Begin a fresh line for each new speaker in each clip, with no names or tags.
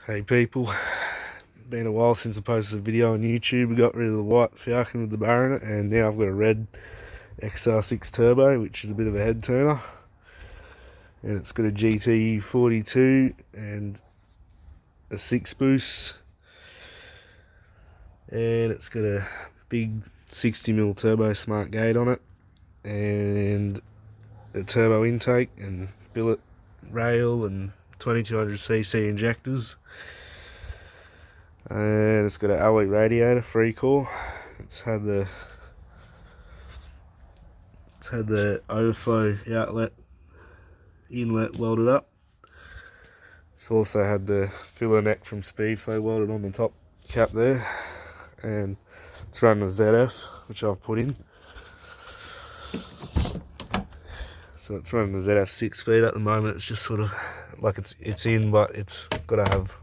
Hey people, been a while since I posted a video on YouTube. We got rid of the white Falcon with the barra in it, and now I've got a red XR6 turbo, which is a bit of a head turner. And it's got a GT42 and a 6 boost, and it's got a big 60mm turbo smart gate on it, and a turbo intake and billet rail and 2200cc injectors. And it's got an alloy radiator, 3-core. It's had the overflow outlet inlet welded up. It's also had the filler neck from Speedflow welded on the top cap there, and it's running a ZF, which I've put in. So it's running the ZF 6-speed at the moment. It's just sort of like it's in, but it's got to have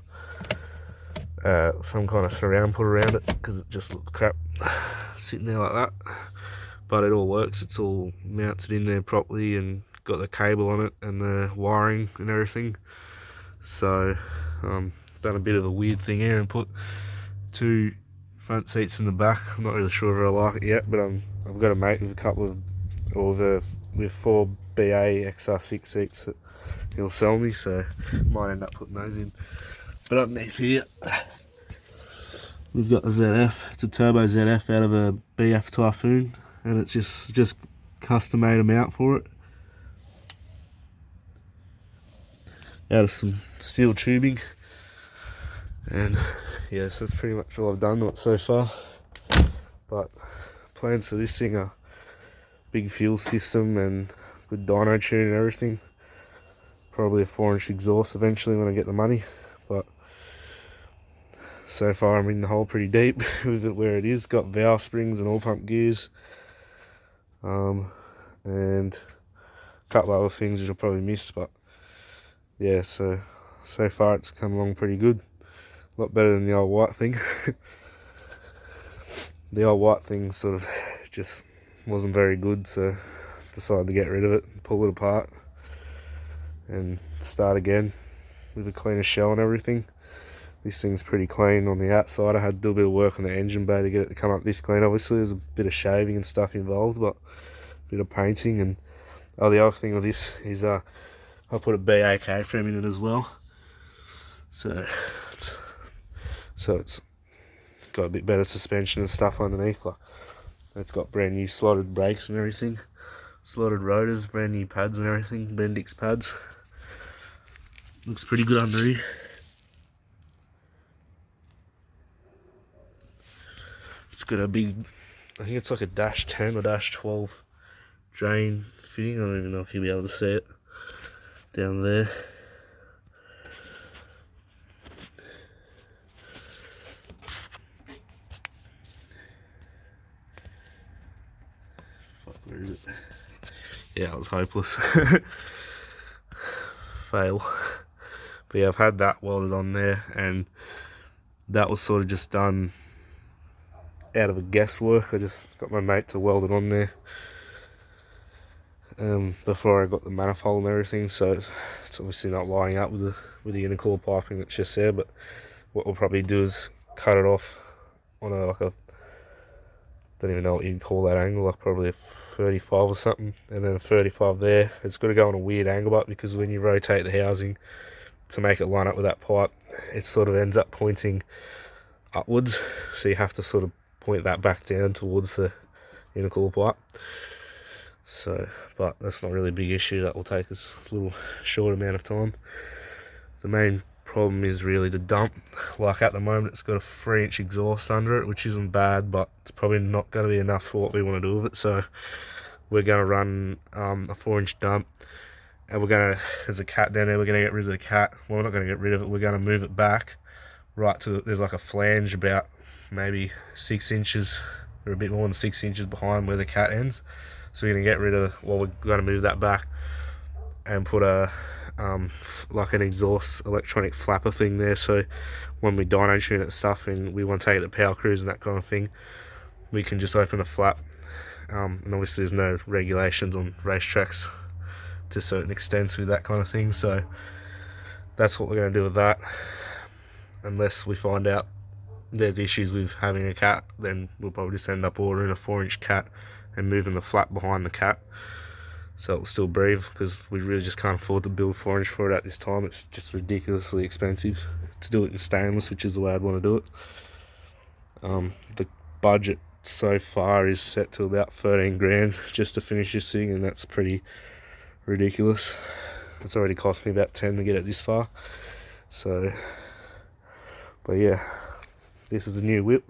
some kind of surround put around it because it just looks crap sitting there like that. But it all works. It's all mounted in there properly and got the cable on it and the wiring and everything. So done a bit of a weird thing here and put 2 front seats in the back. I'm not really sure if I like it yet, but I've got a mate with a couple of, with 4 BA XR6 seats that he'll sell me, so might end up putting those in. But underneath here, we've got the ZF. It's a turbo ZF out of a BF Typhoon, and it's just custom made them out for it. Out of some steel tubing, and yeah, so that's pretty much all I've done to it so far. But plans for this thing are big fuel system and good dyno tune and everything. Probably a 4-inch exhaust eventually when I get the money, but so far I'm in the hole pretty deep with it where it is. Got valve springs and all pump gears, and a couple other things which I'll probably miss, but yeah, so far it's come along pretty good. A lot better than the old white thing. The old white thing sort of just wasn't very good, so decided to get rid of it, pull it apart and start again with a cleaner shell and everything. This thing's pretty clean on the outside. I had to do a bit of work on the engine bay to get it to come up this clean. Obviously there's a bit of shaving and stuff involved, but a bit of painting. And the other thing with this is I put a BAK frame in it as well, so it's got a bit better suspension and stuff underneath. Like, it's got brand new slotted brakes and everything, slotted rotors, brand new pads and everything, Bendix pads. Looks pretty good under here. It's got a big, I think it's like a -10 or -12 drain fitting. I don't even know if you'll be able to see it down there. Fuck, where is it? Yeah, it was hopeless. Fail. But yeah, I've had that welded on there, and that was sort of just done out of a guesswork. I just got my mate to weld it on there before I got the manifold and everything, so it's obviously not lining up with the intercooler piping that's just there. But what we'll probably do is cut it off on like a, don't even know what you'd call that angle, like probably a 35 or something, and then a 35 there. It's got to go on a weird angle, but because when you rotate the housing to make it line up with that pipe, it sort of ends up pointing upwards, so you have to sort of point that back down towards the intercooler pipe. So, but that's not really a big issue. That will take us a little short amount of time. The main problem is really the dump. Like at the moment it's got a 3-inch exhaust under it, which isn't bad, but it's probably not going to be enough for what we want to do with it. So we're going to run a 4-inch dump, and we're going to, there's a cat down there, we're going to get rid of the cat. Well, we're not going to get rid of it, we're going to move it back right to, there's like a flange about maybe 6 inches or a bit more than 6 inches behind where the cat ends. So we're going to get rid of, well, we're going to move that back and put a like an exhaust electronic flapper thing there, so when we dyno tune it and stuff and we want to take it to power cruise and that kind of thing, we can just open a flap. And obviously there's no regulations on racetracks to certain extents with that kind of thing, so that's what we're going to do with that. unless we find out there's issues with having a cat, then we'll probably just end up ordering a 4-inch cat and moving the flap behind the cat so it'll still breathe, because we really just can't afford to build 4-inch for it at this time. It's just ridiculously expensive to do it in stainless, which is the way I'd want to do it. The budget so far is set to about 13 grand just to finish this thing, and that's pretty ridiculous. It's already cost me about 10 to get it this far. So, but yeah, this is a new whip.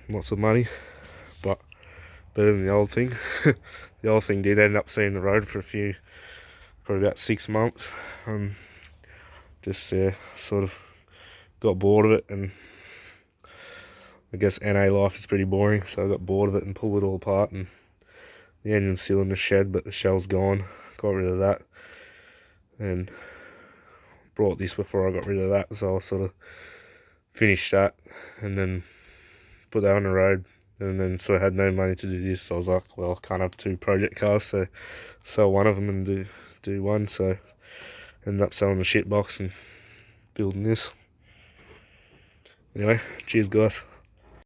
Lots of money, but better than the old thing. The old thing did end up seeing the road for probably about 6 months. Just sort of got bored of it, and I guess NA life is pretty boring, so I got bored of it and pulled it all apart, and the engine's still in the shed, but the shell's gone. Got rid of that, and brought this before I got rid of that, so I sort of finished that, and then put that on the road, and then sort of had no money to do this, so I was like, well, I can't have 2 project cars, so sell one of them and do one, so ended up selling the shit box and building this. Anyway, cheers guys.